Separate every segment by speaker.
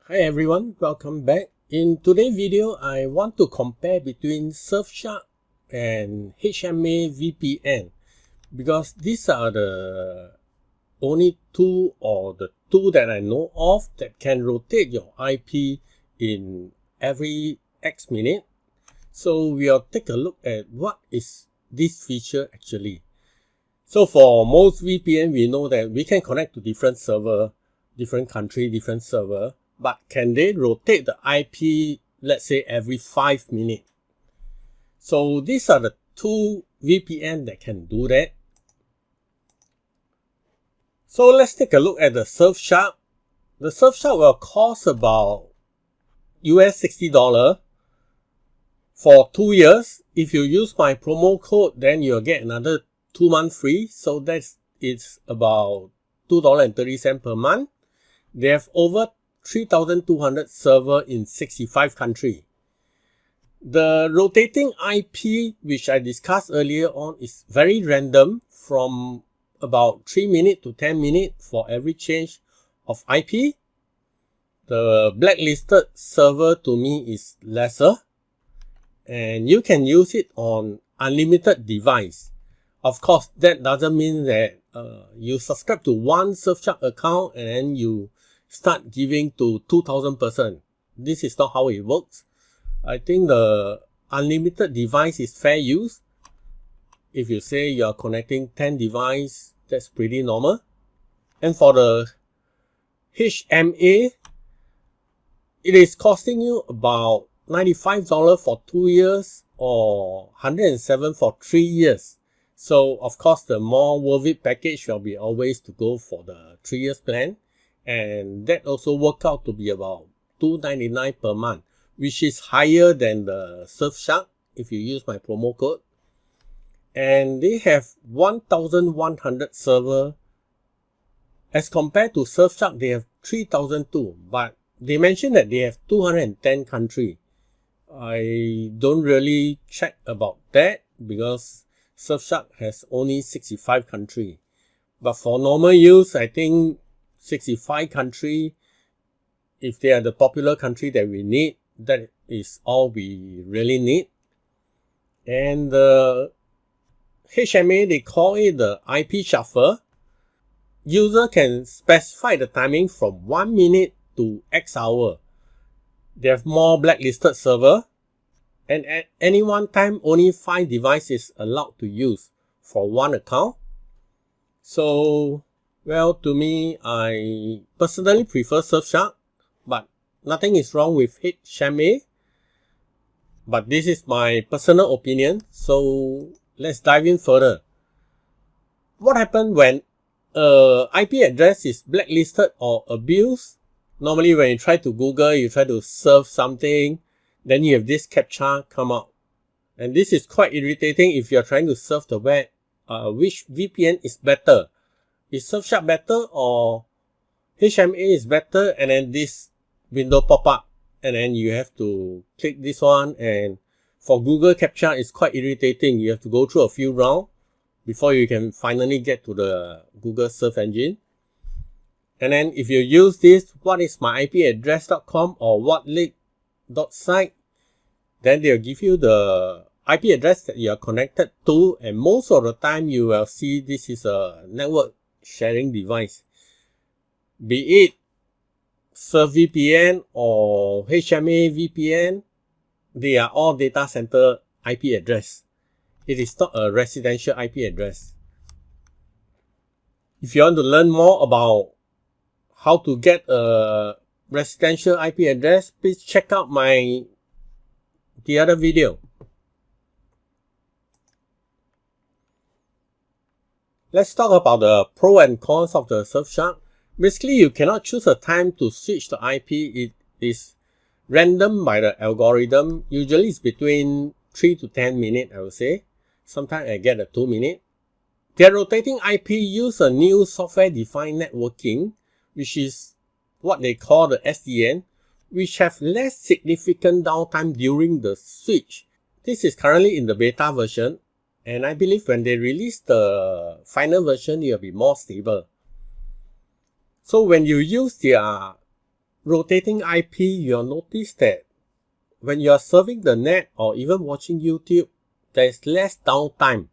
Speaker 1: Hi everyone, welcome back. In today's video, I want to compare between SurfShark and HMA VPN because these are the only two or the two that I know of that can rotate your IP in every X minute. So we'll take a look at what is this feature actually. So for most VPN, we know that we can connect to different server, different country, different server. But can they rotate the IP, let's say, every 5 minutes? So these are the two VPN that can do that. So let's take a look at the SurfShark. The SurfShark will cost about US $60 for 2 years. If you use my promo code, then you'll get another 2 months free. So it's about $2.30 per month. They have over 3,200 servers in 65 countries. The rotating IP, which I discussed earlier on, is very random from about 3 minutes to 10 minutes for every change of IP. The blacklisted server to me is lesser, and you can use it on unlimited device. Of course, that doesn't mean that you subscribe to one SurfShark account and then you start giving to 2,000 person. This is not how it works. I think the unlimited device is fair use. If you say you are connecting 10 devices, that's pretty normal. And for the HMA, it is costing you about $95 for 2 years or $107 for 3 years. So of course, the more worth it package will be always to go for the 3 years plan. And that also worked out to be about $2.99 per month, which is higher than the SurfShark if you use my promo code. And they have 1,100 servers. As compared to SurfShark, they have 3,002. But they mentioned that they have 210 countries. I don't really check about that because SurfShark has only 65 countries. But for normal use, I think 65 countries, if they are the popular country that we need, that is all we really need. And the HMA, they call it the IP shuffle. User can specify the timing from 1 minute to X hour. They have more blacklisted server, and at any one time, only 5 devices allowed to use for one account. So, well, to me, I personally prefer SurfShark, but nothing is wrong with HMA. But this is my personal opinion, so let's dive in further. What happens when an IP address is blacklisted or abused? Normally, when you try to Google, you try to surf something, then you have this CAPTCHA come out. And this is quite irritating if you're trying to surf the web. Which VPN is better? Is SurfShark better or HMA is better? And then this window pop up and then you have to click this one, and for Google CAPTCHA it's quite irritating. You have to go through a few rounds before you can finally get to the Google search engine. And then if you use this what is my IP address.com or whatleak.site, then they'll give you the IP address that you are connected to, and most of the time you will see this is a network sharing device, be it SurfVPN or HMA VPN. They are all data center IP address. It is not a residential IP address. If you want to learn more about how to get a residential IP address, please check out the other video. Let's talk about the pros and cons of the SurfShark. Basically, you cannot choose a time to switch the IP. It is random by the algorithm. Usually it's between 3 to 10 minutes, I would say. Sometimes I get a 2 minute. Their rotating IP use a new software-defined networking, which is what they call the SDN, which have less significant downtime during the switch. This is currently in the beta version, and I believe when they release the final version, it will be more stable. So when you use their rotating IP, you'll notice that when you're surfing the net or even watching YouTube, there's less downtime.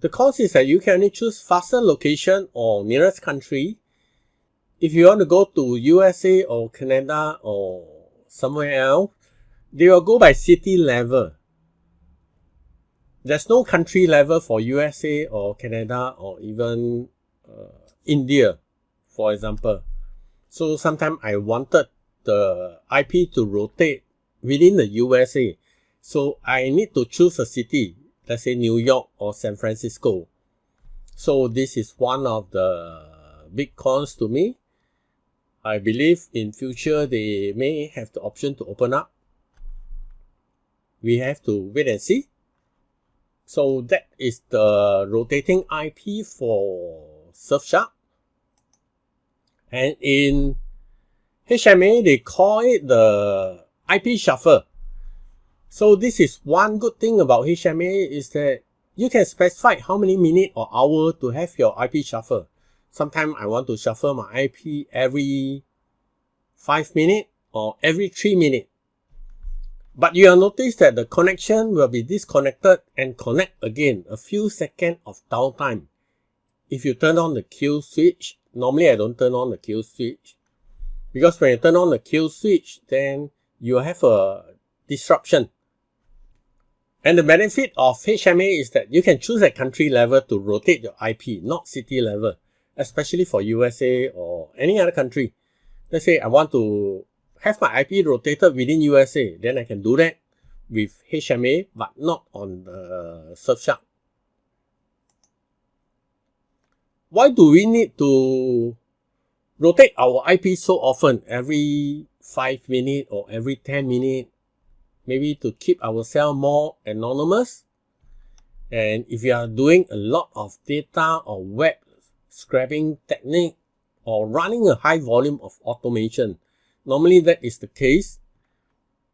Speaker 1: The cause is that you can only choose faster location or nearest country. If you want to go to USA or Canada or somewhere else, they will go by city level. There's no country level for USA or Canada or even India, for example. So sometimes I wanted the IP to rotate within the USA. So I need to choose a city, let's say New York or San Francisco. So this is one of the big cons to me. I believe in future they may have the option to open up. We have to wait and see. So that is the rotating IP for SurfShark. And in HMA, they call it the IP shuffle. So this is one good thing about HMA is that you can specify how many minutes or hour to have your IP shuffle. Sometimes I want to shuffle my IP every 5 minutes or every 3 minutes. But you will notice that the connection will be disconnected and connect again, a few seconds of downtime. If you turn on the kill switch, normally I don't turn on the kill switch. Because when you turn on the kill switch, then you have a disruption. And the benefit of HMA is that you can choose at country level to rotate your IP, not city level, especially for USA or any other country. Let's say I want to have my IP rotated within USA, then I can do that with HMA, but not on the SurfShark. Why do we need to rotate our IP so often, every 5 minutes or every 10 minutes? Maybe to keep ourselves more anonymous. And if you are doing a lot of data or web scraping technique or running a high volume of automation, normally that is the case.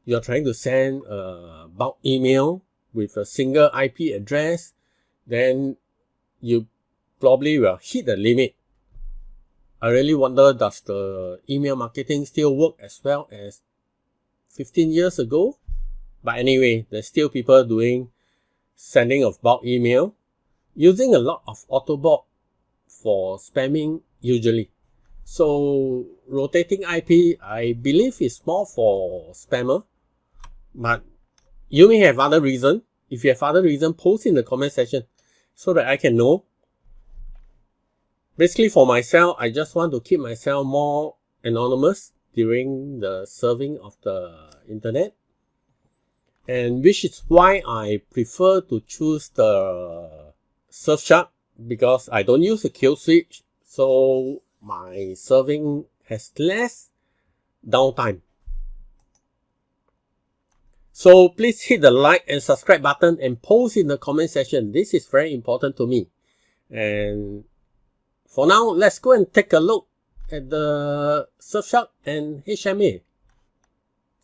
Speaker 1: You're trying to send a bulk email with a single IP address, then you probably will hit the limit. I really wonder, does the email marketing still work as well as 15 years ago? But anyway, there's still people doing sending of bulk email, using a lot of Autobot for spamming usually. So rotating IP, I believe, is more for spammer. But you may have other reason. If you have other reason, post in the comment section so that I can know. Basically for myself, I just want to keep myself more anonymous during the surfing of the internet. And which is why I prefer to choose the SurfShark, because I don't use a kill switch, so my surfing has less downtime. So please hit the like and subscribe button and post in the comment section. This is very important to me. And for now, let's go and take a look at the SurfShark and HMA.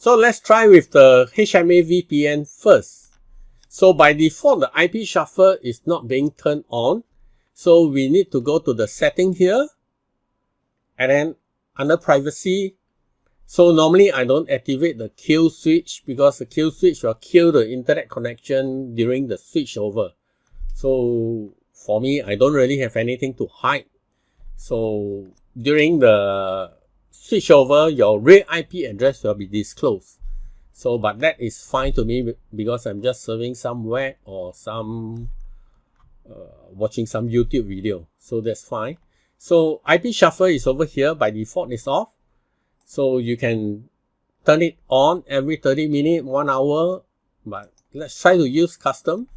Speaker 1: So let's try with the HMA VPN first. So by default, the IP shuffle is not being turned on. So we need to go to the setting here. And then under privacy. So normally I don't activate the kill switch because the kill switch will kill the internet connection during the switch over. So for me, I don't really have anything to hide. So during the switch over, your real IP address will be disclosed. So, but that is fine to me because I'm just serving some web or some watching some YouTube video. So that's fine. So IP shuffle is over here. By default, it's off. So you can turn it on every 30 minutes, 1 hour. But let's try to use custom.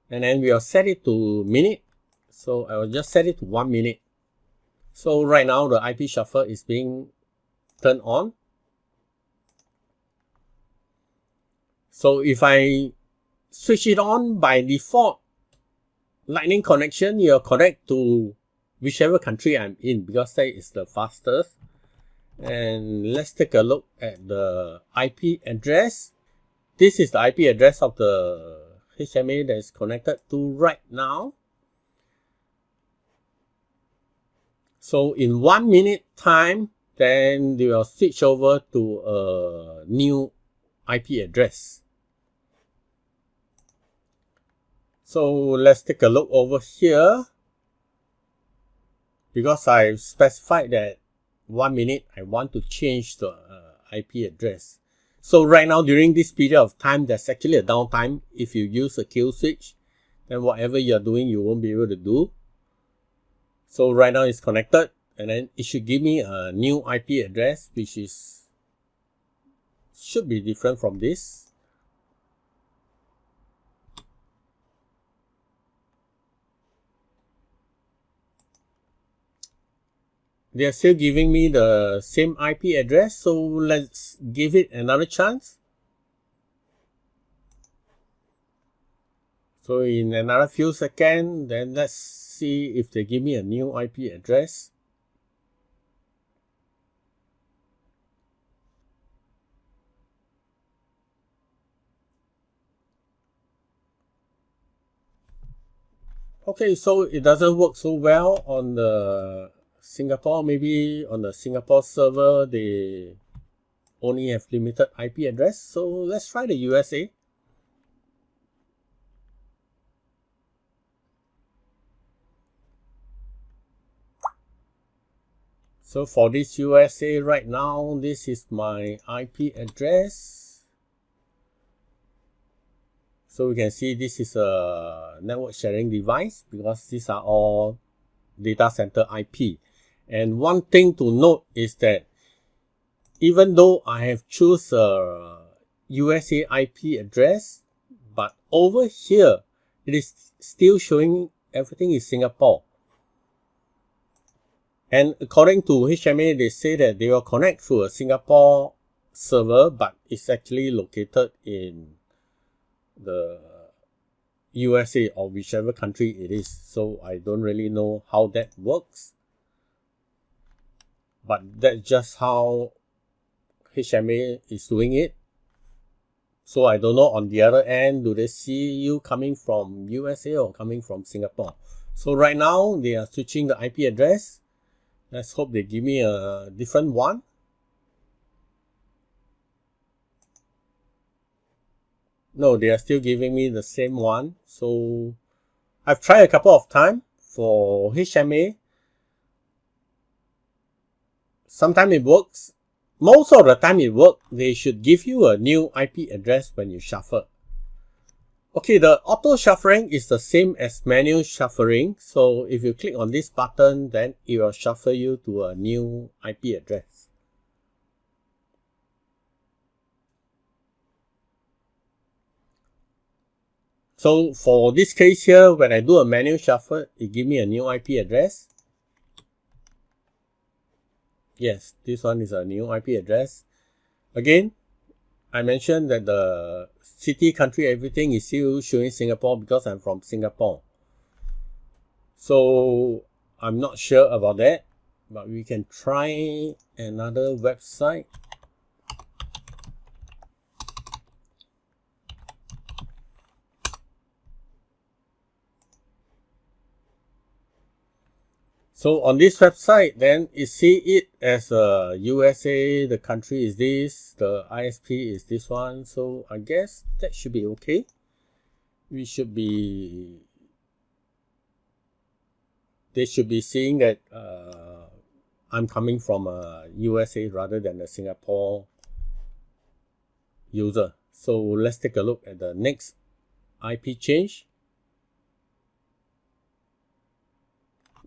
Speaker 1: And then we'll set it to minute. So I will just set it to 1 minute. So right now the IP shuffle is being turned on. So if I switch it on, by default, lightning connection, you'll connect to whichever country I'm in because that is the fastest. And let's take a look at the IP address. This is the IP address of the HMA that is connected to right now. So in 1 minute time, then they will switch over to a new IP address. So let's take a look over here. Because I've specified that 1 minute I want to change the IP address. So right now during this period of time, there's actually a downtime. If you use a kill switch, then whatever you're doing, you won't be able to do. So right now it's connected, and then it should give me a new IP address, which should be different from this. They are still giving me the same IP address, so let's give it another chance. So in another few seconds, then let's see if they give me a new IP address. Okay, so it doesn't work so well on the Singapore. Maybe on the Singapore server, they only have limited IP address. So let's try the USA. So for this USA right now, this is my IP address. So we can see this is a network sharing device because these are all data center IP. And one thing to note is that even though I have choose a USA IP address, but over here it is still showing everything is Singapore. And according to HMA, they say that they will connect through a Singapore server, but it's actually located in the USA or whichever country it is. So I don't really know how that works. But that's just how HMA is doing it. So I don't know on the other end, do they see you coming from USA or coming from Singapore? So right now, they are switching the IP address. Let's hope they give me a different one. No, they are still giving me the same one. So I've tried a couple of times for HMA. Sometimes it works. Most of the time it works. They should give you a new IP address when you shuffle. Okay, the auto shuffling is the same as manual shuffling. So if you click on this button, then it will shuffle you to a new IP address. So for this case here, when I do a manual shuffle, it gives me a new IP address. Yes, this one is a new IP address. Again, I mentioned that the city, country, everything is still showing Singapore because I'm from Singapore. So I'm not sure about that, but we can try another website. So on this website, then you see it as a USA, the country is this, the ISP is this one. So I guess that should be okay. They should be seeing that I'm coming from a USA rather than a Singapore user. So let's take a look at the next IP change.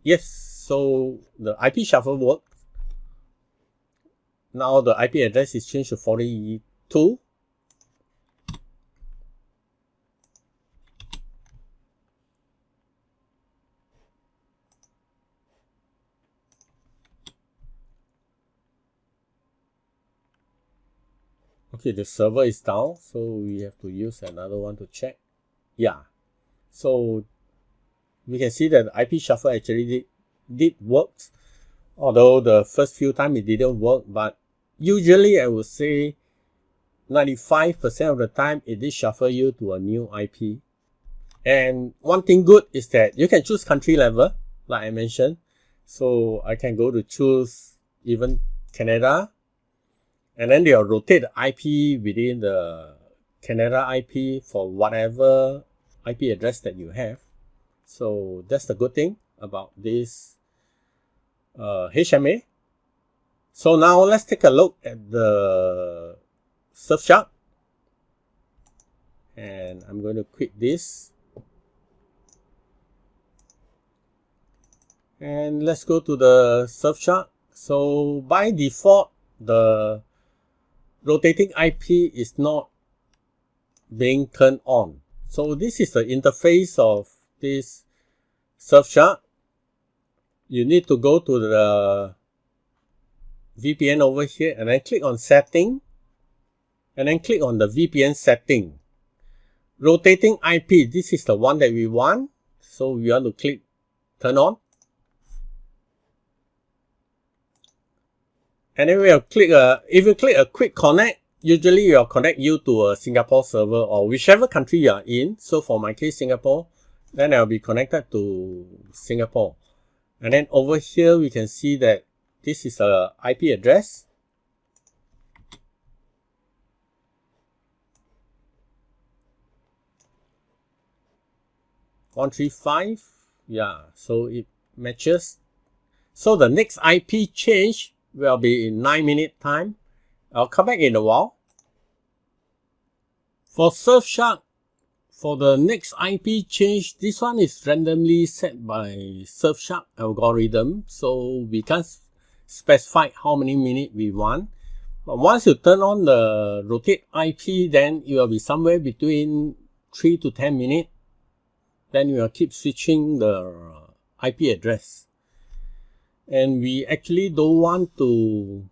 Speaker 1: Yes, so the IP shuffle works. Now the IP address is changed to 42. Okay, the server is down, so we have to use another one to check. Yeah, so we can see that the IP shuffle actually did work, although the first few times it didn't work, but usually I would say 95% of the time it did shuffle you to a new IP. And one thing good is that you can choose country level, like I mentioned. So I can go to choose even Canada, and then they'll rotate the IP within the Canada IP for whatever IP address that you have. So that's the good thing about this HMA. So now let's take a look at the SurfShark, and I'm going to quit this, and let's go to the SurfShark. So by default, the rotating IP is not being turned on. So this is the interface of this SurfShark. You need to go to the VPN over here and then click on setting, and then click on the VPN setting. Rotating IP, this is the one that we want. So we want to click turn on. And then we'll click if you click a quick connect, usually it will connect you to a Singapore server or whichever country you are in. So for my case, Singapore, then I'll be connected to Singapore. And then over here, we can see that this is a IP address. .135, yeah, so it matches. So the next IP change will be in 9-minute time. I'll come back in a while. For SurfShark, for the next IP change, this one is randomly set by SurfShark algorithm, so we can't specify how many minutes we want. But once you turn on the rotate IP, then it will be somewhere between 3 to 10 minutes. Then you will keep switching the IP address. And we actually don't want to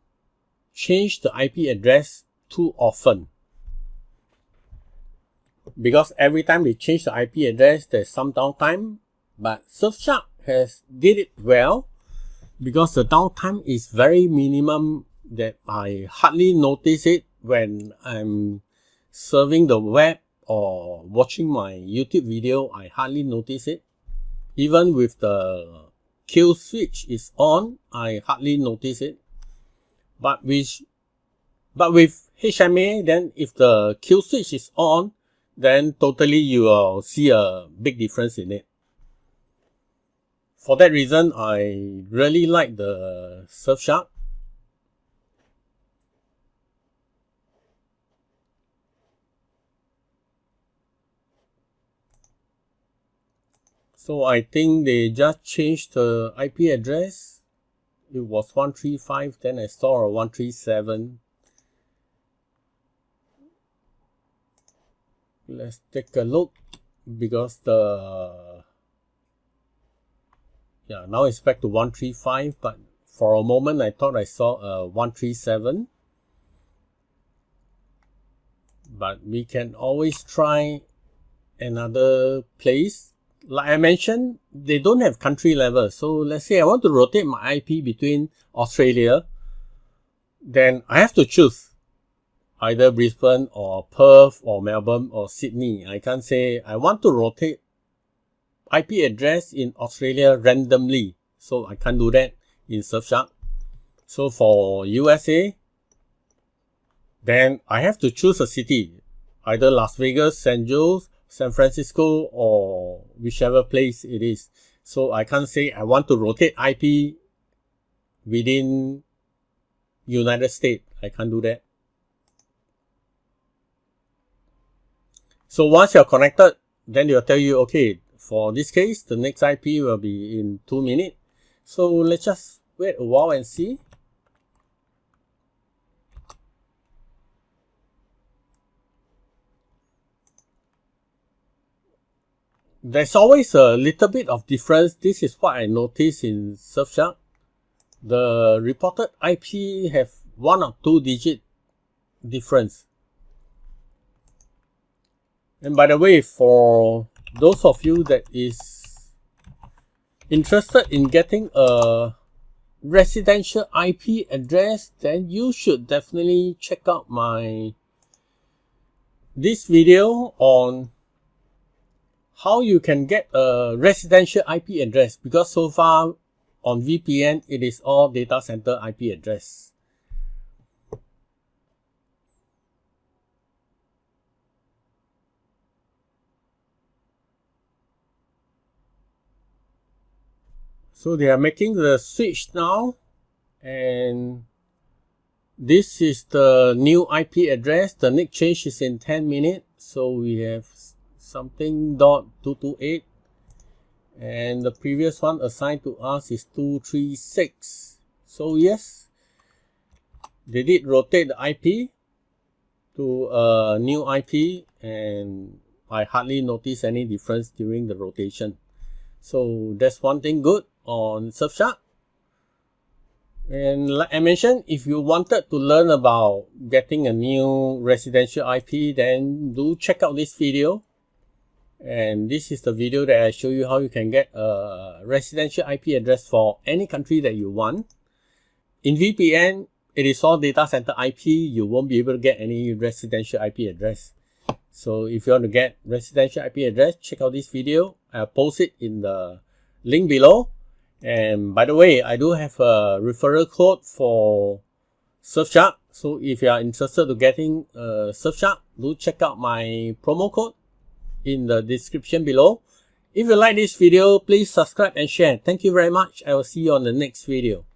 Speaker 1: change the IP address too often, because every time we change the IP address, there's some downtime. But SurfShark has did it well, because the downtime is very minimum, that I hardly notice it when I'm surfing the web or watching my YouTube video. I hardly notice it. Even with the kill switch is on, I hardly notice it. But with HMA, then if the kill switch is on, then totally you will see a big difference in it. For that reason, I really like the SurfShark. So I think they just changed the IP address. It was 135, then I saw a 137. Let's take a look, because now it's back to 135, but for a moment I thought I saw a 137. But we can always try another place. Like I mentioned, they don't have country level. So let's say I want to rotate my IP between Australia. Then I have to choose either Brisbane or Perth or Melbourne or Sydney. I can't say I want to rotate IP address in Australia randomly. So I can't do that in SurfShark. So for USA, then I have to choose a city. Either Las Vegas, San Jose, San Francisco, or whichever place it is. So I can't say I want to rotate IP within United States. I can't do that. So once you're connected, then they'll tell you, okay, for this case, the next IP will be in 2 minutes. So let's just wait a while and see. There's always a little bit of difference. This is what I noticed in SurfShark. The reported IP have 1 or 2 digit difference. And by the way, for those of you that is interested in getting a residential IP address, then you should definitely check out this video on how you can get a residential IP address, because so far on VPN it is all data center IP address. So they are making the switch now, and this is the new IP address. The next change is in 10 minutes. So we have something .228, and the previous one assigned to us is 236. So yes, they did rotate the IP to a new IP, and I hardly noticed any difference during the rotation. So that's one thing good on SurfShark. And like I mentioned, if you wanted to learn about getting a new residential IP, then do check out this video. And this is the video that I show you how you can get a residential IP address for any country that you want. In VPN, it is all data center IP. You won't be able to get any residential IP address. So if you want to get residential IP address, check out this video. I'll post it in the link below. And by the way, I do have a referral code for SurfShark. So if you are interested in getting SurfShark, do check out my promo code in the description below. If you like this video, please subscribe and share. Thank you very much. I will see you on the next video.